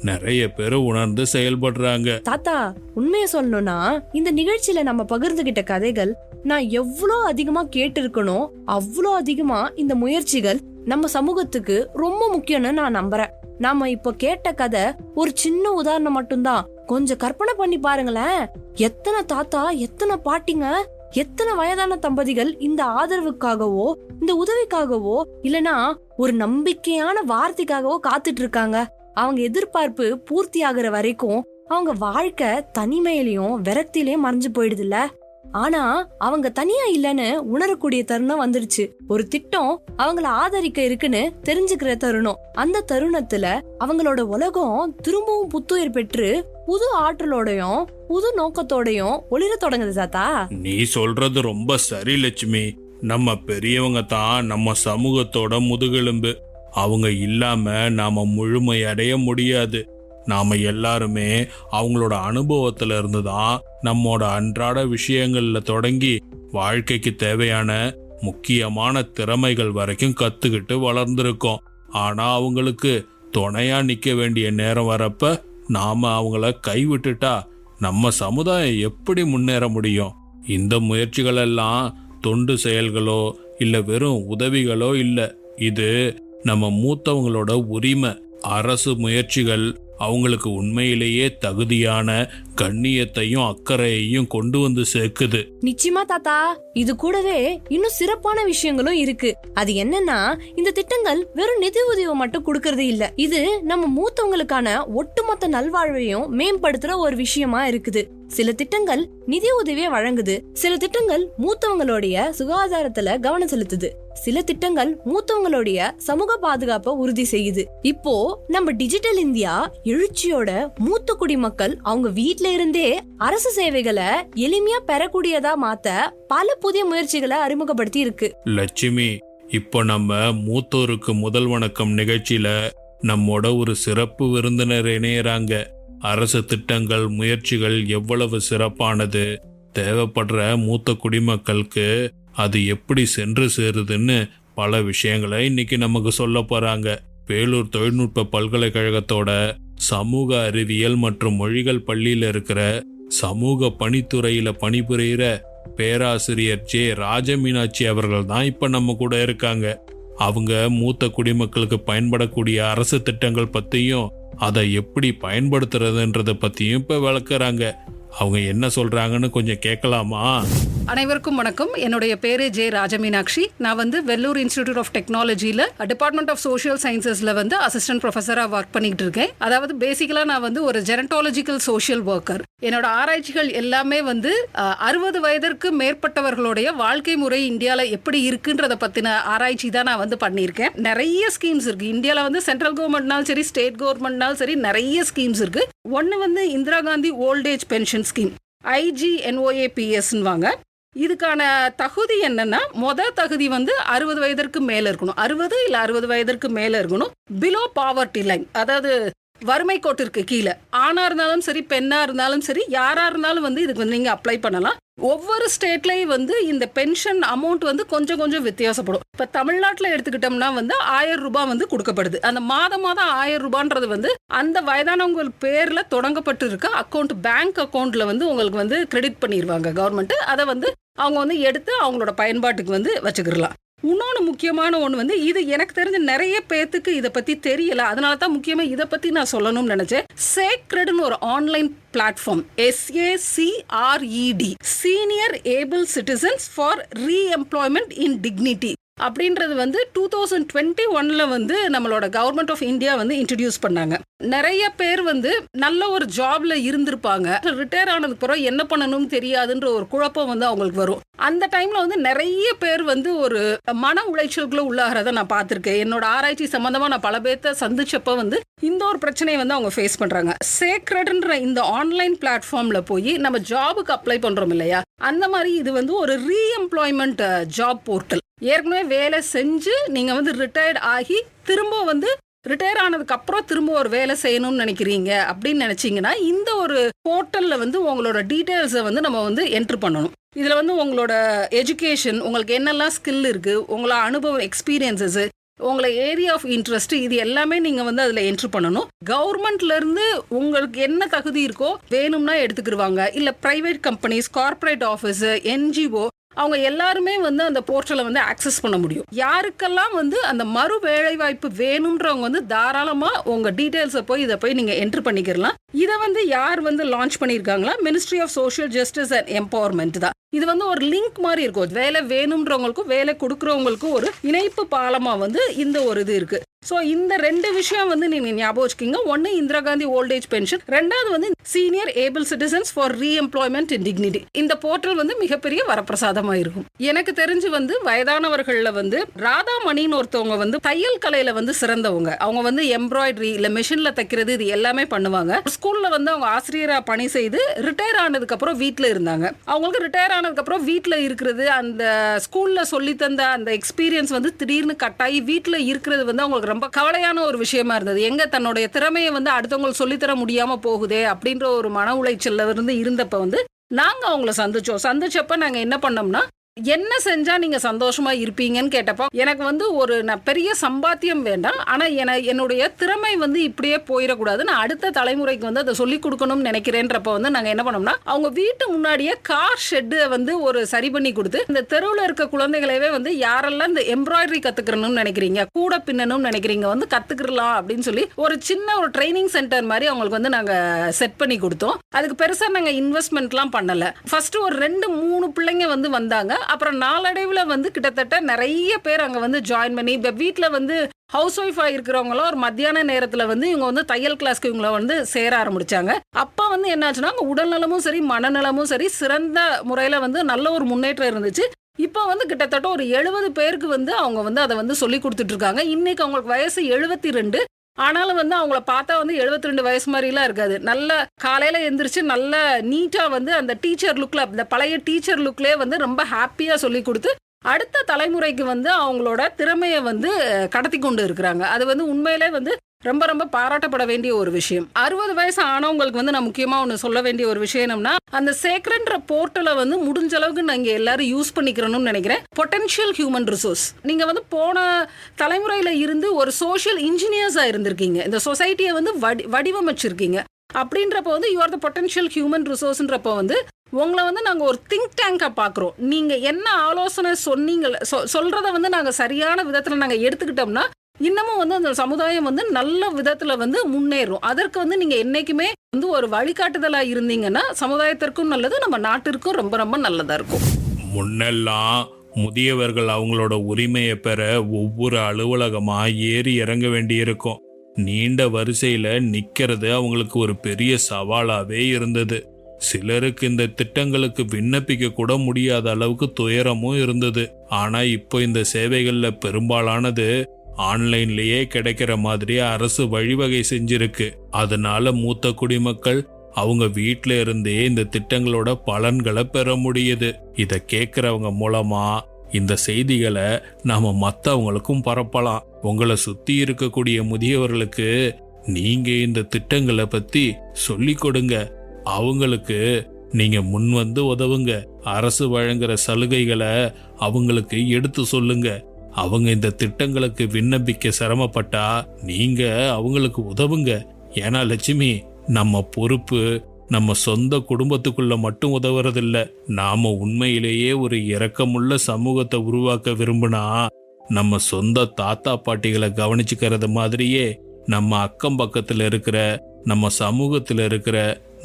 நிறைய பேர் உணர்ந்து செயல்படுறாங்க. தாத்தா, உண்மையை சொல்லணும்னா இந்த நிகழ்ச்சியில நம்ம பகிர்ந்துகிட்ட கதைகள் நான் எவ்வளோ அதிகமா கேட்டு இருக்கணும், அவ்வளோ அதிகமா இந்த முயற்சிகள் நம்ம சமூகத்துக்கு ரொம்ப முக்கியம்னு நான் நம்புறேன். நாம இப்ப கேட்ட கதை ஒரு சின்ன உதாரணம் மட்டும்தான். கொஞ்சம் கற்பனை பண்ணி பாருங்களேன், எத்தனை தாத்தா, எத்தனை பாட்டிங்க, எத்தனை வயதான தம்பதிகள் இந்த ஆதரவுக்காகவோ இந்த உதவிக்காகவோ இல்லனா ஒரு நம்பிக்கையான வார்த்தைக்காகவோ காத்துட்டு இருக்காங்க. அவங்க எதிர்பார்ப்பு பூர்த்தி ஆகுற வரைக்கும் அவங்க வாழ்க்கை தனிமையிலையும் விரக்தியிலையும் மறைஞ்சு போயிடுதுல்ல. ஆனா அவங்க தனியா இல்லன்னு உணரக்கூடிய தருணம் வந்துருச்சு. ஒரு திட்டம் அவங்கள ஆதரிக்க இருக்குன்னு தெரிஞ்சுக்கிற தருணம். அந்த தருணத்துல அவங்களோட உலகம் திரும்பவும் புத்துயிர் பெற்று புது ஆற்றலோடையும் புது நோக்கத்தோடையும் ஒளிர தொடங்குது. தாத்தா, நீ சொல்றது ரொம்ப சரி லட்சுமி. நம்ம பெரியவங்க தான் நம்ம சமூகத்தோட முதுகெலும்பு. அவங்க இல்லாம நாம முழுமையடைய முடியாது. நாம எல்லாருமே அவங்களோட அனுபவத்துல இருந்துதான் நம்மோட அன்றாட விஷயங்கள்ல தொடங்கி வாழ்க்கைக்கு தேவையான முக்கியமான திறமைகள் வரைக்கும் கத்துக்கிட்டு வளர்ந்துருக்கோம். ஆனா அவங்களுக்கு துணையா நிக்க வேண்டிய நேரம் வரப்ப நாம அவங்கள கைவிட்டுட்டா நம்ம சமுதாயம் எப்படி முன்னேற முடியும்? இந்த முயற்சிகள் எல்லாம் தொண்டு செயல்களோ இல்ல வெறும் உதவிகளோ இல்ல. இது நம்ம மூத்தவங்களோட உரிமை. அரசு முயற்சிகள் அவங்களுக்கு உண்மையிலேயே தகுதியான கண்ணியத்தையும் அக்கறையையும் கொண்டு வந்து சேர்க்குது. நிச்சயமா தாத்தா, இது கூடவே இன்னும் சிறப்பான விஷயங்களும் இருக்கு. அது என்னன்னா, இந்த திட்டங்கள் வெறும் நிதி உதவி மட்டும் கொடுக்கறது இல்ல. இது நம்ம மூத்தவங்களுக்கான ஒட்டுமொத்த நல்வாழ்வையும் மேம்படுத்துற ஒரு விஷயமா இருக்குது. சில திட்டங்கள் நிதி உதவியை வழங்குது, சில திட்டங்கள் மூத்தவங்களுடைய சுகாதாரத்துல கவனம் செலுத்துது, சில திட்டங்கள் மூத்தவங்களுடைய சமூக பாதுகாப்பை உறுதி செய்யுது. இப்போ நம்ம டிஜிட்டல் இந்தியா எழுச்சியோட மூத்த குடிமக்கள் அவங்க வீட்ல இருந்தே அரசு சேவைகளை எளிமையா பெறக்கூடியதா மாத்த பல புதிய முயற்சிகளை அறிமுகப்படுத்தி இருக்கு. லட்சுமி, இப்போ நம்ம மூத்தோருக்கு முதல் வணக்கம் நிகழ்ச்சியில நம்மோட ஒரு சிறப்பு விருந்தினர் இணையறாங்க. அரசு திட்டங்கள் முயற்சிகள் எவ்வளவு சிறப்பானது, தேவைப்படுற மூத்த குடிமக்களுக்கு அது எப்படி சென்று சேருதுன்னு பல விஷயங்களை இன்னைக்கு நமக்கு சொல்ல போறாங்க. வேலூர் தொழில்நுட்ப பல்கலைக்கழகத்தோட சமூக அறிவியல் மற்றும் மொழிகள் பள்ளியில இருக்கிற சமூக பணித்துறையில பணிபுரிகிற பேராசிரியர் ஜே ராஜமீனாட்சி அவர்கள் தான் இப்ப நம்ம கூட இருக்காங்க. அவங்க மூத்த குடிமக்களுக்கு பயன்படக்கூடிய அரசு திட்டங்கள் பத்தியும் அதை எப்படி பயன்படுத்துறதுன்றத பத்தியும் இப்ப விளக்குறாங்க. அவங்க என்ன சொல்றாங்கன்னு கொஞ்சம் கேட்கலாமா? அனைவருக்கும் வணக்கம். என்னுடைய பேரு ஜே ராஜமீனாட்சி. நான் வந்து வெள்ளூர் இன்ஸ்டிடியூட் ஆஃப் டெக்னாலஜியில் டிபார்ட்மெண்ட் ஆஃப் சோஷியல் சயின்சஸில் வந்து அசிஸ்டன்ட் ப்ரொஃபஸராக ஒர்க் பண்ணிட்டு இருக்கேன். அதாவது பேசிக்கலாக நான் வந்து ஒரு ஜெனட்டாலஜிக்கல் சோஷியல் ஒர்க்கர். என்னோட ஆராய்ச்சிகள் எல்லாமே வந்து 60 வயதிற்கு மேற்பட்டவர்களுடைய வாழ்க்கை முறை இந்தியாவில் எப்படி இருக்குன்றத பற்றின ஆராய்ச்சி தான் நான் வந்து பண்ணியிருக்கேன். நிறைய ஸ்கீம்ஸ் இருக்குது இந்தியாவில் வந்து சென்ட்ரல் கவர்மெண்ட்னாலும் சரி ஸ்டேட் கவர்மெண்ட்னாலும் சரி நிறைய ஸ்கீம்ஸ் இருக்குது. ஒன்று வந்து Indira Gandhi old age pension scheme, IGNOAPS-ன்னுவாங்க. இதுக்கான தகுதி என்னன்னா, தகுதி வந்து 60 வயதிற்கு மேல இருக்கணும். 60 இல்ல 60 வயதிற்கு மேல இருக்கணும். பிலோ பாவர்ட்டி லைன், அதாவது வறுமை கோட்டிற்கு கீழே. ஆணா இருந்தாலும் சரி பெண்ணா இருந்தாலும் சரி யாரா இருந்தாலும் வந்து இதுக்கு வந்து நீங்க அப்ளை பண்ணலாம். ஒவ்வொரு ஸ்டேட்லயும் வந்து இந்த பென்ஷன் அமௌண்ட் வந்து கொஞ்சம் கொஞ்சம் வித்தியாசப்படும். இப்ப தமிழ்நாட்டில் எடுத்துக்கிட்டோம்னா வந்து 1000 ரூபாய் வந்து கொடுக்கப்படுது. அந்த மாதம் 1000 ரூபான்றது வந்து அந்த வயதானவங்க பேர்ல தொடங்கப்பட்டு இருக்க அக்கௌண்ட், பேங்க் அக்கௌண்ட்ல வந்து உங்களுக்கு வந்து கிரெடிட் பண்ணிடுவாங்க கவர்மெண்ட். அதை வந்து அவங்க வந்து எடுத்து அவங்களோட பயன்பாட்டுக்கு வந்து வச்சுக்கிடலாம். இன்னொன்று முக்கியமான ஒன்று வந்து, இது எனக்கு தெரிஞ்ச நிறைய பேத்துக்கு இதை பற்றி தெரியல. அதனால தான் முக்கியமாக இதை பற்றி நான் சொல்லணும்னு நினச்சேன். சேக்ரெட்னு ஒரு online platform, SACRED, senior able citizens for re-employment in dignity. அப்படின்றது வந்து 2021 வந்து நம்மளோட கவர்மெண்ட் ஆஃப் இந்தியா வந்து இன்ட்ரடியூஸ் பண்ணாங்க. நிறைய பேர் வந்து நல்ல ஒரு ஜாப்ல இருந்திருப்பாங்க, ரிட்டையர் ஆனதுக்கு பிறகு என்ன பண்ணணும்னு தெரியாதுன்ற ஒரு குழப்பம் வந்து அவங்களுக்கு வரும். அந்த டைம்ல வந்து நிறைய பேர் வந்து ஒரு மன உளைச்சலுக்குள்ள உள்ளாகிறத நான் பார்த்திருக்கேன். என்னோட ஆராய்ச்சி சம்பந்தமா நான் பல பேர்த்த சந்திச்சப்ப வந்து இந்த ஒரு பிரச்சனையை வந்து அவங்க ஃபேஸ் பண்றாங்க. சேக்ரெட்ன்ற இந்த ஆன்லைன் பிளாட்ஃபார்ம்ல போய் நம்ம ஜாபுக்கு அப்ளை பண்றோம் இல்லையா, அந்த மாதிரி இது வந்து ஒரு ரீஎம்ப்ளாய்மெண்ட் ஜாப் போர்ட்டல். ஏற்கனவே வேலை செஞ்சு நீங்க வந்து ரிட்டையர்ட் ஆகி திரும்ப வந்து ரிட்டையர் ஆனதுக்கு அப்புறம் திரும்ப ஒரு வேலை செய்யணும்னு நினைக்கிறீங்க அப்படின்னு நினைச்சீங்கன்னா இந்த ஒரு போர்ட்டல்ல வந்து உங்களோட டீடைல்ஸை வந்து நம்ம வந்து என்ட்ரு பண்ணணும். இதுல வந்து உங்களோட எஜுகேஷன், உங்களுக்கு என்னெல்லாம் ஸ்கில் இருக்கு, உங்களோட அனுபவம், எக்ஸ்பீரியன்சஸ், உங்களை ஏரியா ஆஃப் இன்ட்ரெஸ்ட், இது எல்லாமே நீங்க வந்து அதுல என்ட்ரு பண்ணணும். கவர்மெண்ட்ல இருந்து உங்களுக்கு என்ன தகுதி இருக்கோ வேணும்னா எடுத்துக்கிடுவாங்க. இல்ல private companies, corporate office, NGO, அவங்க எல்லாருமே வந்து அந்த போர்ட்டலை வந்து ஆக்சஸ் பண்ண முடியும். யாருக்கெல்லாம் வந்து அந்த மறு வேலை வாய்ப்பு வேணும்ன்றவங்க வந்து தாராளமா உங்க டீடைல்ஸை போய் இதை போய் நீங்க என்ட்ரு பண்ணிக்கலாம். இதை வந்து யார் வந்து லான்ச் பண்ணியிருக்காங்களா, ministry of social justice and empowerment தான். இது வந்து ஒரு லிங்க் மாதிரி இருக்கும். வேலை வேணும்ன்றவங்களுக்கும் வேலை கொடுக்குறவங்களுக்கும் ஒரு இணைப்பு பாலமா வந்து இந்த ஒரு இது இருக்கு. ஸோ இந்த ரெண்டு விஷயம் வந்து நீங்க ஞாபகம் வச்சுக்கீங்க. ஒன்னு இந்திரா காந்தி ஓல்டேஜ் பென்ஷன், ரெண்டாவது வந்து senior able citizens for re-employment in dignity. இந்த போர்ட்டல் வந்து மிகப்பெரிய வரப்பிரசாதமா இருக்கும். எனக்கு தெரிஞ்சு வந்து வயதானவர்கள்ல வந்து ராதாமணின்னு ஒருத்தவங்க வந்து தையல் கலையில வந்து சிறந்தவங்க. அவங்க வந்து எம்ப்ராய்டரி இல்ல மெஷின்ல தைக்கிறது இது எல்லாமே பண்ணுவாங்க. ஸ்கூல்ல வந்து அவங்க ஆசிரியரா பணி செய்து ரிட்டையர் ஆனதுக்கு அப்புறம் வீட்டுல இருந்தாங்க. அவங்களுக்கு ரிட்டையர் ஆனதுக்கு அப்புறம் வீட்டுல இருக்கிறது, அந்த ஸ்கூல்ல சொல்லி தந்த அந்த எக்ஸ்பீரியன்ஸ் வந்து திடீர்னு கட்டாயி வீட்டுல இருக்கிறது வந்து அவங்களுக்கு ரொம்ப கவலையான ஒரு விஷயமா இருந்தது. எங்க தன்னுடைய திறமையை வந்து அடுத்தவங்களுக்கு சொல்லித்தர முடியாம போகுதே அப்படின்ற ஒரு மன உளைச்சல்ல இருந்து இருந்தப்ப வந்து நாங்க அவங்கள சந்திச்சப்ப நாங்க என்ன பண்ணோம்னா, என்ன செஞ்சா நீங்க சந்தோஷமா இருப்பீங்கன்னு கேட்டப்போ எனக்கு வந்து ஒரு பெரிய சம்பாத்தியம் வேண்டாம், ஆனா என்னுடைய திறமை வந்து இப்படியே போயிடக்கூடாது, நான் அடுத்த தலைமுறைக்கு வந்து அதை சொல்லிக் கொடுக்கணும்னு நினைக்கிறேன்றப்ப வந்து நாங்க என்ன பண்ணோம்னா, அவங்க வீட்டு முன்னாடியே கார் ஷெட் வந்து ஒரு சரி பண்ணி கொடுத்து இந்த தெருவில் இருக்க குழந்தைகளவே வந்து யாரெல்லாம் இந்த எம்ப்ராய்டரி கத்துக்கணும்னு நினைக்கிறீங்க, கூட பின்னணும்னு நினைக்கிறீங்க வந்து கத்துக்கலாம் அப்படின்னு சொல்லி ஒரு சின்ன ஒரு ட்ரைனிங் சென்டர் மாதிரி அவங்களுக்கு வந்து நாங்க செட் பண்ணி கொடுத்தோம். அதுக்கு பெருசா நாங்க இன்வெஸ்ட்மெண்ட்லாம் பண்ணல. ஃபர்ஸ்ட் ஒரு 2-3 பிள்ளைங்க வந்து வந்தாங்க. அப்புறம் நாளடைவில் வந்து கிட்டத்தட்ட நிறைய பேர் அங்கே வந்து ஜாயின் பண்ணி இப்போ வீட்டில் வந்து ஹவுஸ் ஒய்ஃபாக இருக்கிறவங்களும் ஒரு மத்தியான நேரத்தில் வந்து இவங்க வந்து தையல் கிளாஸ்க்கு இவங்கள வந்து சேர ஆரம்பிச்சாங்க. அப்போ வந்து என்னாச்சுன்னா உடல்நலமும் சரி மனநலமும் சரி சிறந்த முறையில் வந்து நல்ல ஒரு முன்னேற்றம் இருந்துச்சு. இப்போ வந்து கிட்டத்தட்ட ஒரு 70 பேருக்கு வந்து அவங்க வந்து அதை வந்து சொல்லி கொடுத்துட்டு இருக்காங்க. இன்னைக்கு அவங்களுக்கு வயசு 72. ஆனாலும் வந்து அவங்கள பார்த்தா வந்து 72 வயசு மாதிரிலாம் இருக்காது. நல்ல காலையில எந்திரிச்சு நல்ல நீட்டா வந்து அந்த டீச்சர் லுக்ல, அந்த பழைய டீச்சர் லுக்லேயே வந்து ரொம்ப ஹாப்பியா சொல்லி கொடுத்து அடுத்த தலைமுறைக்கு வந்து அவங்களோட திறமையை வந்து கடத்தி கொண்டு இருக்கிறாங்க. அது வந்து உண்மையிலே வந்து ரொம்ப ரொம்ப பாராட்டப்பட வேண்டிய ஒரு விஷயம். 60 வயசு ஆனவங்களுக்கு வந்து நான் முக்கியமா ஒன்று சொல்ல வேண்டிய ஒரு விஷயம் என்னன்னா, அந்த சேக்ரெட்ன்ற போர்ட்டலை வந்து முடிஞ்ச அளவுக்கு நீங்க எல்லாரும் யூஸ் பண்ணிக்கிறணும்னு நினைக்கிறேன். Potential human resource. நீங்க வந்து போன தலைமுறையில இருந்து ஒரு சோஷியல் இன்ஜினியர்ஸா இருந்திருக்கீங்க, இந்த சொசைட்டியை வந்து வடிவமைச்சிருக்கீங்க. அப்படின்றப்ப வந்து you are the potential human ரிசோர்ஸ்ன்றப்ப வந்து உங்களை வந்து நாங்கள் ஒரு திங்க் டேங்கா பார்க்குறோம். நீங்கள் என்ன ஆலோசனை சொன்னீங்க சொல்றத வந்து நாங்கள் சரியான விதத்தில் நாங்கள் எடுத்துக்கிட்டோம்னா இன்னமும் வந்து அந்த சமுதாயம் வந்து நல்ல விதத்துல வந்து முன்னேறும். அதற்கு வந்து நீங்க என்னைக்குமே வந்து ஒரு வழிகாட்டுதலா இருந்தீங்கன்னா சமுதாயத்திற்கும் நல்லது, நம்ம நாட்டிற்கும் ரொம்ப ரொம்ப நல்லதா இருக்கும். முன்னெல்லாம் முதியவர்கள் அவங்களோட உரிமையை பெற ஒவ்வொரு அலுவலகமா ஏறி இறங்க வேண்டியிருக்கும். நீண்ட வரிசையில நிக்கிறது அவங்களுக்கு ஒரு பெரிய சவாலாவே இருந்தது. சிலருக்கு இந்த திட்டங்களுக்கு விண்ணப்பிக்க கூட முடியாத அளவுக்கு துயரமும் இருந்தது. ஆனா இப்போ இந்த சேவைகள்ல பெரும்பாலானது ஆன்லைன்லயே கிடைக்கிற மாதிரி அரசு வழிவகை செஞ்சிருக்கு. அதனால மூத்த குடிமக்கள் அவங்க வீட்ல இருந்தே இந்த திட்டங்களோட பலன்களை பெற முடியுது. இத கேட்கறவங்க மூலமா இந்த செய்திகளை நாம மத்தவங்களுக்கும் பரப்பலாம். உங்களை சுத்தி இருக்கக்கூடிய முதியவர்களுக்கு நீங்க இந்த திட்டங்களை பத்தி சொல்லி கொடுங்க. அவங்களுக்கு நீங்க முன் வந்து உதவுங்க. அரசு வழங்குற சலுகைகளை அவங்களுக்கு எடுத்து சொல்லுங்க. அவங்க இந்த திட்டங்களுக்கு விண்ணப்பிக்க சிரமப்பட்டா நீங்க அவங்களுக்கு உதவுங்க. ஏன்னா லட்சுமி, நம்ம பொறுப்பு நம்ம சொந்த குடும்பத்துக்குள்ள மட்டும் உதவுறதில்ல. நாம உண்மையிலேயே ஒரு இரக்கமுள்ள சமூகத்தை உருவாக்க விரும்பினா நம்ம சொந்த தாத்தா பாட்டிகளை கவனிச்சுக்கிறது மாதிரியே நம்ம அக்கம் பக்கத்துல இருக்கிற நம்ம சமூகத்துல இருக்கிற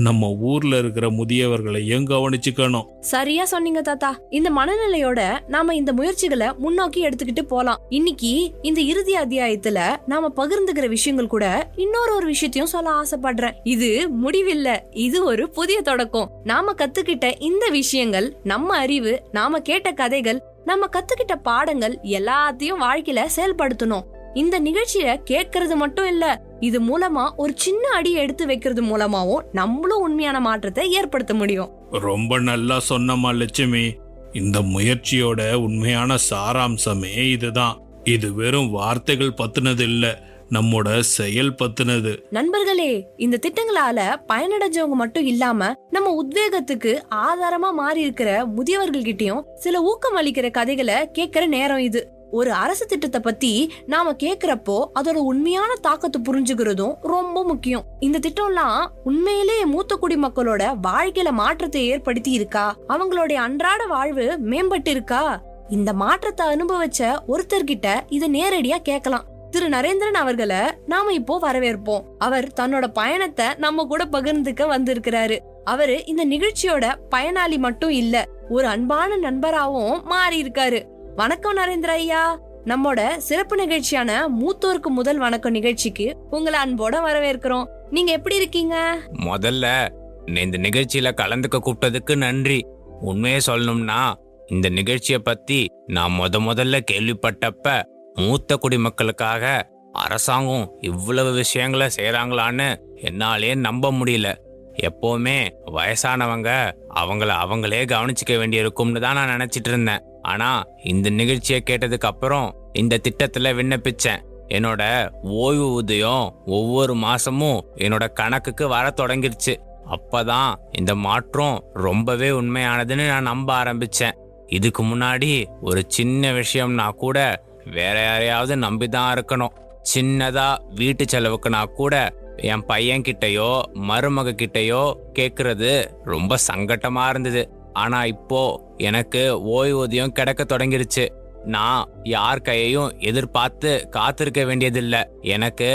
நம்ம ஊர்ல இருக்கிற முதியவர்களையும் கவனிச்சுக்கணும். சரியா சொன்னீங்க தாத்தா. இந்த மனநிலையோட நாம இந்த முயற்சிகளை முன்னோக்கி எடுத்துக்கிட்டு போலாம். இன்னைக்கு இந்த இறுதி அத்தியாயத்துல நாம பகிர்ந்துக்கிற விஷயங்கள் கூட இன்னொரு விஷயத்தையும் சொல்ல ஆசைப்படுறேன். இது முடிவில்ல, இது ஒரு புதிய தொடக்கம். நாம கத்துக்கிட்ட இந்த விஷயங்கள், நம்ம அறிவு, நாம கேட்ட கதைகள், நம்ம கத்துக்கிட்ட பாடங்கள் எல்லாத்தையும் வாழ்க்கையில செயல்படுத்தணும். இந்த நிகழ்ச்சிய கேட்கறது மட்டும் இல்ல, இது மூலமா ஒரு சின்ன அடி எடுத்து வைக்கிறது மூலமாவும் நம்மளும் உண்மையான மாற்றத்தை ஏற்படுத்த முடியும். ரொம்ப நல்லா சொன்னமா லட்சுமி. இந்த முயற்சியோட உண்மையான சாராம்சமே இதுதான். இது வெறும் வார்த்தைகள் பத்தினது இல்ல, நம்மோட செயல் பத்தினது. நண்பர்களே, இந்த திட்டங்களால பயனடைஞ்சவங்க மட்டும் இல்லாம நம்ம உத்வேகத்துக்கு ஆதாரமா மாறி இருக்கிற முதியவர்கள் கிட்டயும் சில ஊக்கம் அளிக்கிற கதைகளை கேட்கிற நேரம் இது. ஒரு அரசு திட்டத்தை பத்தி நாம கேக்குறப்போ அதோட உண்மையான தாக்கத்தை புரிஞ்சுக்கிறதும் ரொம்ப முக்கியம். இந்த திட்டம்லாம் உண்மையிலே மூத்த குடிமக்களோட வாழ்க்கையில மாற்றத்தை ஏற்படுத்தி இருக்கா? அவங்களுடைய அன்றாட வாழ்வு மேம்பட்டு இருக்கா? இந்த மாற்றத்தை அனுபவிச்ச ஒருத்தர்கிட்ட இதை நேரடியா கேட்கலாம். திரு நரேந்திரன் அவர்களை நாம இப்போ வரவேற்போம். அவர் தன்னோட பயணத்தை நம்ம கூட பகிர்ந்துக்க வந்திருக்கிறாரு. அவரு இந்த நிகழ்ச்சியோட பயனாளி மட்டும் இல்ல, ஒரு அன்பான நண்பராகவும் மாறி இருக்காரு. வணக்கம் நரேந்திர ஐயா. நம்மோட சிறப்பு நிகழ்ச்சியான மூத்தோருக்கு முதல் வணக்கம் நிகழ்ச்சிக்கு உங்களை அன்போட வரவேற்கிறோம். நீங்க எப்படி இருக்கீங்க? முதல்ல இந்த நிகழ்ச்சியில கலந்துக்க கூப்பிட்டதுக்கு நன்றி. உண்மையே சொல்லணும்னா இந்த நிகழ்ச்சியை பத்தி நான் முதல்ல கேள்விப்பட்டப்ப மூத்த குடிமக்களுக்காக அரசாங்கம் இவ்வளவு விஷயங்களை செய்யறாங்களான்னு என்னாலே நம்ப முடியல. எப்பவுமே வயசானவங்க அவங்களே கவனிச்சுக்க வேண்டியிருக்கும்னு தான் நான் நினைச்சிட்டு இருந்தேன். ஆனா இந்த நிகழ்ச்சியை கேட்டதுக்கு அப்புறம் இந்த திட்டத்துல விண்ணப்பிச்சேன். என்னோட ஓய்வு ஊதியம் ஒவ்வொரு மாசமும் என்னோட கணக்குக்கு வர தொடங்கிருச்சு. அப்பதான் இந்த மாற்றம் ரொம்பவே உண்மையானதுன்னு நான் நம்ப ஆரம்பிச்சேன். இதுக்கு முன்னாடி ஒரு சின்ன விஷயம்னா கூட வேற யாரையாவது நம்பிதான் இருக்கணும். சின்னதா வீட்டு செலவுக்குனா கூட என் பையன் கிட்டையோ மருமக கிட்டையோ கேக்குறது ரொம்ப சங்கட்டமா இருந்தது. ஆனா இப்போ எனக்கு ஓய்வூதியம் கிடைக்க தொடங்கிருச்சு. நான் யார் கையையும் எதிர்பார்த்து காத்திருக்க வேண்டியதில்ல. எனக்கு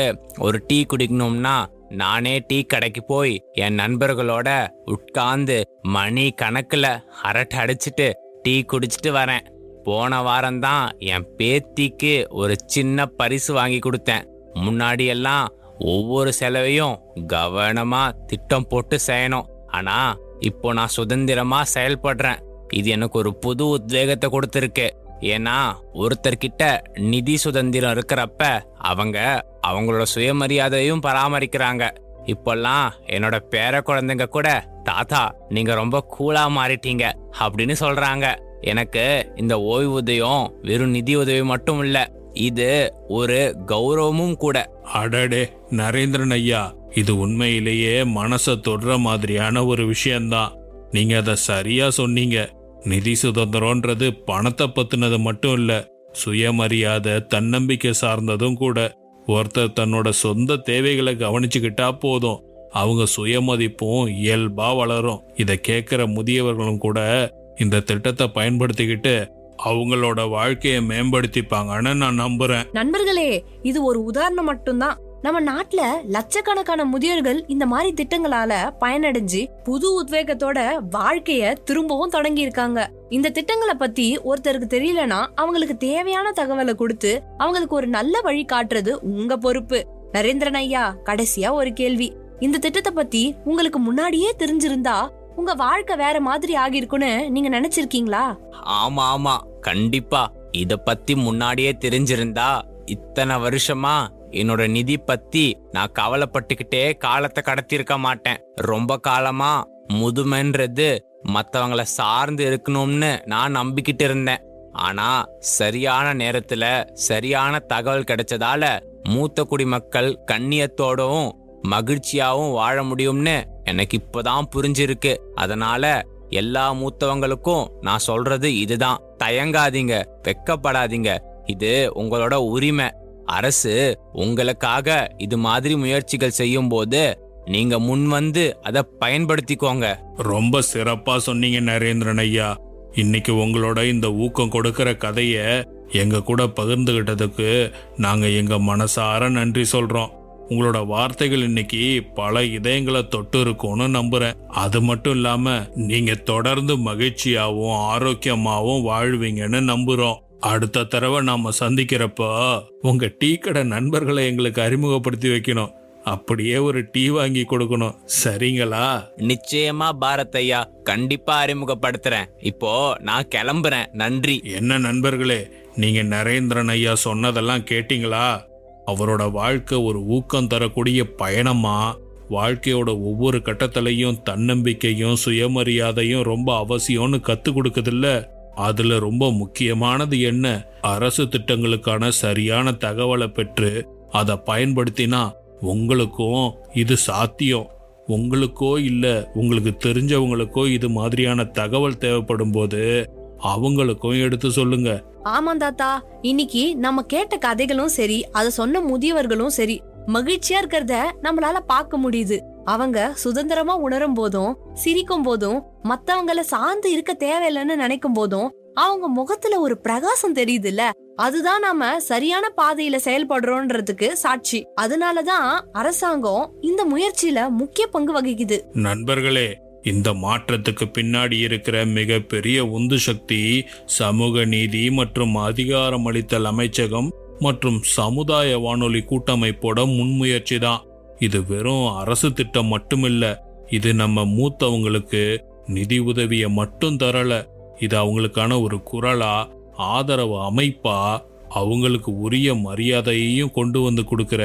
ஒரு டீ குடிக்கணும்னா நானே டீ கடைக்கு போய் என் நண்பர்களோட உட்கார்ந்து மணி கணக்குல அரட்டை அடிச்சுட்டு டீ குடிச்சிட்டு வரேன். போன வாரம்தான் என் பேத்திக்கு ஒரு சின்ன பரிசு வாங்கி கொடுத்தேன். முன்னாடி எல்லாம் ஒவ்வொரு செலவையும் கவனமா திட்டம் போட்டு செய்யணும். ஆனா இப்போ நான் சுதந்திரமா செயல்படுறேன். இது எனக்கு ஒரு புது உத்வேகத்தை கொடுத்திருக்கு. ஏன்னா ஒருத்தர்கிட்ட நிதி சுதந்திரம் இருக்கிறப்ப அவங்களோட சுயமரியாதையும் பராமரிக்கிறாங்க. இப்பெல்லாம் என்னோட பேர குழந்தைங்க கூட தாத்தா நீங்க ரொம்ப கூலா மாறிட்டீங்க அப்படின்னு சொல்றாங்க. எனக்கு இந்த ஓய்வூதியம் வெறும் நிதி உதவி மட்டும் இல்ல, இது ஒரு கௌரவமும் கூட. அடடே நரேந்திரன் ஐயா, இது உண்மையிலேயே மனசை தொடுற மாதிரியான ஒரு விஷயம்தான். நீங்க அதை சரியா சொன்னீங்க. நிதி சுதந்திரம்ன்றது பணத்தை பத்தினது மட்டும் இல்ல, சுயமரியாதை தன்னம்பிக்கை சார்ந்ததும் கூட. ஒருத்தர் தன்னோட சொந்த தேவைகளை கவனிச்சுக்கிட்டா போதும், அவங்க சுயமதிப்பும் இயல்பா வளரும். இதை கேட்கிற முதியவர்களும் கூட இந்த திட்டத்தை பயன்படுத்திக்கிட்டு அவங்களோட வாழ்க்கையை மேம்படுத்திப்பாங்கன்னு நான் நம்புறேன். நண்பர்களே, இது ஒரு உதாரணம் மட்டும்தான். நம்ம நாட்டுல லட்சக்கணக்கான முதியோர்கள் இந்த மாதிரி திட்டங்களால பயனடைஞ்சு புது உத்வேகத்தோட வாழ்க்கைய திரும்பவும் தொடங்கி இருக்காங்க. இந்த திட்டங்களை பத்தி ஒருத்தருக்கு தெரியலனா அவங்களுக்கு தேவையான தகவலை கொடுத்து அவங்களுக்கு ஒரு நல்ல வழி காட்டுறது உங்க பொறுப்பு. நரேந்திரன் ஐயா, கடைசியா ஒரு கேள்வி. இந்த திட்டத்தை பத்தி உங்களுக்கு முன்னாடியே தெரிஞ்சிருந்தா உங்க வாழ்க்கை வேற மாதிரி ஆகிருக்குன்னு நீங்க நினைச்சிருக்கீங்களா? ஆமா, கண்டிப்பா. இத பத்தி முன்னாடியே தெரிஞ்சிருந்தா இத்தனை வருஷமா என்னோட நிதி பத்தி நான் கவலைப்பட்டுக்கிட்டே காலத்தை கடத்திருக்க மாட்டேன். ரொம்ப காலமா முதுமைன்றது மத்தவங்கள சார்ந்து இருக்கணும்னு நான் நம்பிக்கிட்டு இருந்தேன். ஆனா சரியான நேரத்துல சரியான தகவல் கிடைச்சதால மூத்த குடிமக்கள் கண்ணியத்தோடவும் மகிழ்ச்சியாவும் வாழ முடியும்னு எனக்கு இப்பதான் புரிஞ்சிருக்கு. அதனால எல்லா மூத்தவங்களுக்கும் நான் சொல்றது இதுதான்: தயங்காதீங்க, வெக்கப்படாதீங்க. இது உங்களோட உரிமை. அரசு உங்களுக்காக இது மாதிரி முயற்சிகள் செய்யும் போது நீங்க முன் வந்து அதை பயன்படுத்திக்கோங்க. ரொம்ப சிறப்பா சொன்னீங்க நரேந்திரன் ஐயா. இன்னைக்கு உங்களோட இந்த ஊக்கம் கொடுக்கிற கதைய எங்க கூட பகிர்ந்துகிட்டதுக்கு நாங்க எங்க மனசார நன்றி சொல்றோம். உங்களோட வார்த்தைகள் இன்னைக்கு பல இதயங்களை தொட்டு இருக்கும்னு நம்புறேன். அது மட்டும் இல்லாம நீங்க தொடர்ந்து மகிழ்ச்சியாவும் ஆரோக்கியமாவும் வாழ்வீங்கன்னு நம்புறோம். அடுத்த தடவை நாம சந்திக்கிறப்ப உங்க டீ கடை நண்பர்களை எங்களுக்கு அறிமுகப்படுத்தி வைக்கணும். அப்படியே ஒரு டீ வாங்கி கொடுக்கணும், சரிங்களா? நிச்சயமா பாரத் ஐயா, கண்டிப்பா அறிமுகப்படுத்துறேன். இப்போ நான் கிளம்புறேன். நன்றி. என்ன நண்பர்களே, நீங்க நரேந்திரன் ஐயா சொன்னதெல்லாம் கேட்டீங்களா? அவரோட வாழ்க்கை ஒரு ஊக்கம் தரக்கூடிய பயணமா. வாழ்க்கையோட ஒவ்வொரு கட்டத்திலையும் தன்னம்பிக்கையும் சுயமரியாதையும் ரொம்ப அவசியம்னு கத்து கொடுக்குதில்ல. அதுல ரொம்ப முக்கியமானது என்ன? அரசு திட்டங்களுக்கான சரியான தகவலை பெற்று அதை பயன்படுத்தினா உங்களுக்கும் இது சாத்தியம். உங்களுக்கோ இல்ல உங்களுக்கு தெரிஞ்சவங்களுக்கோ இது மாதிரியான தகவல் தேவைப்படும் போது அவங்களுக்கும் எடுத்து சொல்லுங்க. ஆமா தாத்தா, இன்னைக்கு நம்ம கேட்ட கதைகளும் சரி, அதை சொன்ன முதியவர்களும் சரி, மகிழ்ச்சியா இருக்கிறத நம்மளால பார்க்க முடியுது. அவங்க சுதந்திரமா உணரும் போதும், சிரிக்கும் போதும், மத்தவங்கள சார்ந்து இருக்க தேவையில்லைன்னு நினைக்கும் போதும் அவங்க முகத்துல ஒரு பிரகாசம் தெரியுதுல்ல. அதுதான் நாம சரியான பாதையில செயல்படுறோன்றதுக்கு சாட்சி. அதனாலதான் அரசாங்கம் இந்த முயற்சியில முக்கிய பங்கு வகிக்குது. நண்பர்களே, இந்த மாற்றத்துக்கு பின்னாடி இருக்கிற மிகப்பெரிய உந்து சக்தி சமூக நீதி மற்றும் அதிகாரமளித்தல் அமைச்சகம் மற்றும் சமுதாய வானொலி கூட்டமைப்போட முன்முயற்சி தான். இது வெறும் அரசு திட்டம் மட்டுமில்ல. இது நம்ம மூத்தவங்களுக்கு நிதி உதவியை மட்டும் தரல. இது அவங்களுக்கான ஒரு குரலா, ஆதரவு அமைப்பா, அவங்களுக்கு உரிய மரியாதையையும் கொண்டு வந்து கொடுக்கிற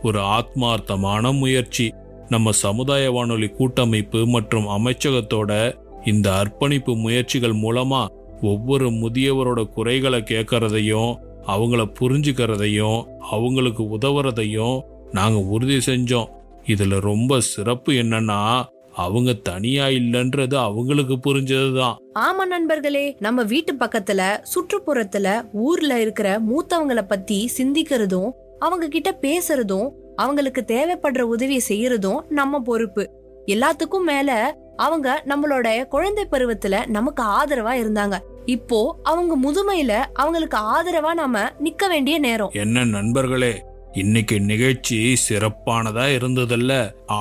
ஒரு ஆத்மார்த்தமான முயற்சி. நம்ம சமுதாய வானொலி கூட்டமைப்பு மற்றும் அமைச்சகத்தோட இந்த அர்ப்பணிப்பு முயற்சிகள் மூலமா ஒவ்வொரு முதியவரோட குறைகளை கேட்கறதையும், அவங்கள புரிஞ்சுக்கிறதையும், அவங்களுக்கு உதவுறதையும் நாங்க உறுதி செஞ்சோம். இதுல ரொம்ப சிறப்பு என்னன்னா, அவங்க தனியா இல்லைன்றது அவங்களுக்கு புரிஞ்சதுதான். ஆமா நண்பர்களே, நம்ம வீட்டு பக்கத்துல, சுற்றுப்புறத்துல, ஊர்ல இருக்கிற மூத்தவங்கள பத்தி சிந்திக்கிறதும், அவங்க கிட்ட பேசுறதும், அவங்களுக்கு தேவைப்படுற உதவியை செய்யறதும் நம்ம பொறுப்பு. எல்லாத்துக்கும் மேல அவங்க நம்மளோட குழந்தை பருவத்துல நமக்கு ஆதரவா இருந்தாங்க. இப்போ அவங்க முதுமையில அவங்களுக்கு ஆதரவா நாம நிக்க வேண்டிய நேரம். என்ன நண்பர்களே, இன்னைக்கு நிகழ்ச்சி சிறப்பானதா இருந்ததில்ல,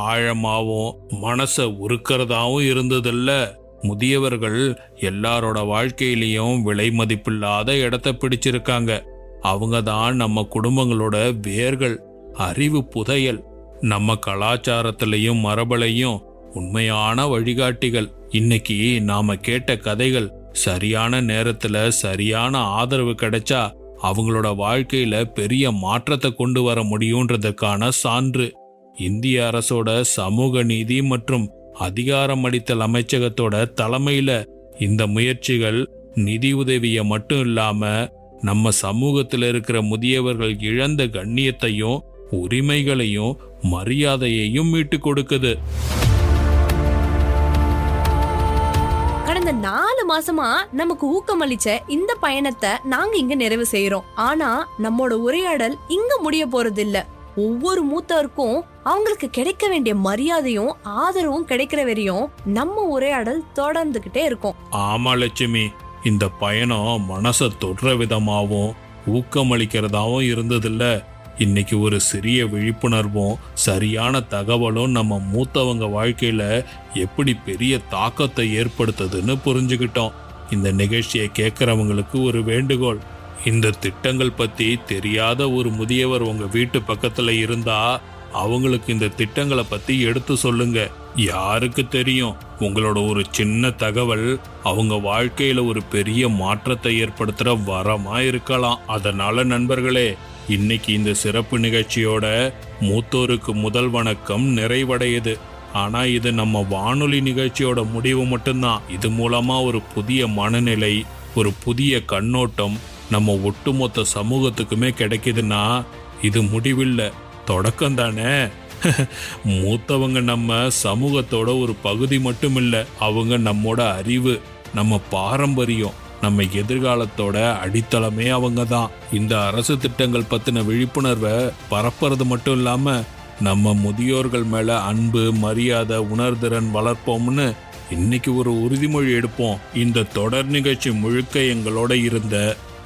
ஆழமாவும் மனச உருக்கிறதாவும் இருந்ததில்ல. முதியவர்கள் எல்லாரோட வாழ்க்கையிலையும் விலை மதிப்பில்லாத இடத்தை பிடிச்சிருக்காங்க. அவங்க தான் நம்ம குடும்பங்களோட வேர்கள், அறிவு புதையல், நம்ம கலாச்சாரத்திலையும் மரபலையும் உண்மையான வழிகாட்டிகள். இன்னைக்கு நாம கேட்ட கதைகள் சரியான நேரத்துல சரியான ஆதரவு கிடைச்சா அவங்களோட வாழ்க்கையில பெரிய மாற்றத்தை கொண்டு வர முடியுன்றதுக்கான சான்று. இந்திய அரசோட சமூக நீதி மற்றும் அதிகாரமளித்தல் அமைச்சகத்தோட தலைமையில இந்த முயற்சிகள் நிதி உதவியை மட்டும் இல்லாம நம்ம சமூகத்தில் இருக்கிற முதியவர்கள் இழந்த கண்ணியத்தையும் உரிமைகளையும் மரியாதையையும் மீட்டு கொடுக்குது. கடந்த 4 மாசமா நமக்கு ஊக்கமளிச்ச இந்த பயணத்தை நாங்க இங்க நிறைவு செய்யறோம். ஆனா நம்மோட உரையாடல் இங்க முடிய போறது இல்ல. ஒவ்வொரு மூத்தவருக்கும் அவங்களுக்கு கிடைக்க வேண்டிய மரியாதையும் ஆதரவும் கிடைக்கிற வரையும் நம்ம உரையாடல் தொடர்ந்துகிட்டே இருக்கும். ஆமா லட்சுமி, இந்த பயணம் மனசை தொடுற விதமாவும் ஊக்கமளிக்கிறதாவும் இருந்ததில்ல. இன்னைக்கு ஒரு சிறிய விழிப்புணர்வும் சரியான தகவலும் நம்ம மூத்தவங்க வாழ்க்கையில எப்படி பெரிய தாக்கத்தை ஏற்படுத்துதுன்னு புரிஞ்சுக்கிட்டோம். இந்த நிகழ்ச்சியை கேட்கறவங்களுக்கு ஒரு வேண்டுகோள். இந்த திட்டங்கள் பத்தி தெரியாத ஒரு முதியவர் உங்க வீட்டு பக்கத்துல இருந்தா அவங்களுக்கு இந்த திட்டங்களை பத்தி எடுத்து சொல்லுங்க. யாருக்கு தெரியும், உங்களோட ஒரு சின்ன தகவல் அவங்க வாழ்க்கையில ஒரு பெரிய மாற்றத்தை ஏற்படுத்துற வரமா இருக்கலாம். அதனால நண்பர்களே, இன்னைக்கு இந்த சிறப்பு நிகழ்ச்சியோட மூத்தோருக்கு முதல் வணக்கம் நிறைவடையுது. ஆனா இது நம்ம வானொலி நிகழ்ச்சியோட முடிவு மட்டும்தான். இது மூலமா ஒரு புதிய மனநிலை, ஒரு புதிய கண்ணோட்டம் நம்ம ஒட்டுமொத்த சமூகத்துக்குமே கிடைக்குதுன்னா இது முடிவில்ல, தொடக்கம் தானே. மூத்தவங்க நம்ம சமூகத்தோட ஒரு பகுதி மட்டும் இல்ல, அவங்க நம்மோட அறிவு, நம்ம பாரம்பரியம், நம்ம எதிர்காலத்தோட அடித்தளமே அவங்க தான். இந்த அரசு திட்டங்கள் பத்தின விழிப்புணர்வை பரப்புறது மட்டும் இல்லாம நம்ம முதியோர்கள் மேல அன்பு, மரியாதை, உணர்திறன் வளர்ப்போம்னு இன்னைக்கு ஒரு உறுதிமொழி எடுப்போம். இந்த தொடர் நிகழ்ச்சி முழுக்க எங்களோட இருந்த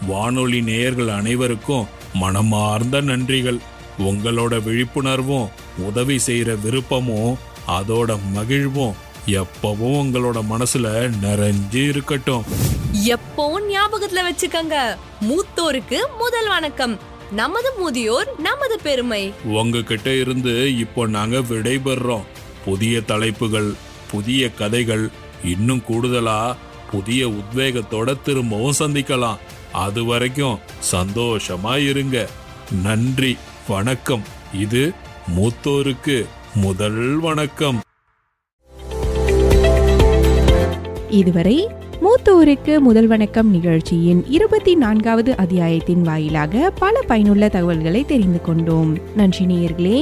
வானொலி நேயர்கள் அனைவருக்கும் மனமார்ந்த நன்றிகள். உங்களோட விழிப்புணர்வும் உதவி செய்யற விருப்பமும் அதோட மகிழ்வும் எப்பவும் உங்களோட மனசுல நிறைஞ்சு இருக்கட்டும். எப்போ ஞாபகத்துல வச்சுக்கங்க, மூத்தோருக்கு முதல் வணக்கம். நமது முதியோர் நமது பெருமை. உங்ககிட்ட இருந்து இப்போ நாங்க விடைபெறோம். புதிய தலைப்புகள், புதிய கதைகள், இன்னும் கூடுதலா புதிய உத்வேகத்தோட திரும்பவும் சந்திக்கலாம். அது வரைக்கும் சந்தோஷமா இருங்க. நன்றி, வணக்கம். இது மூத்தோருக்கு முதல் வணக்கம். இதுவரை மூத்தோருக்கு முதல் வணக்கம் நிகழ்ச்சியின் 24வது அத்தியாயத்தின் வாயிலாக பல பயனுள்ள தகவல்களை தெரிந்து கொண்டோம். நன்றி நேயர்களே.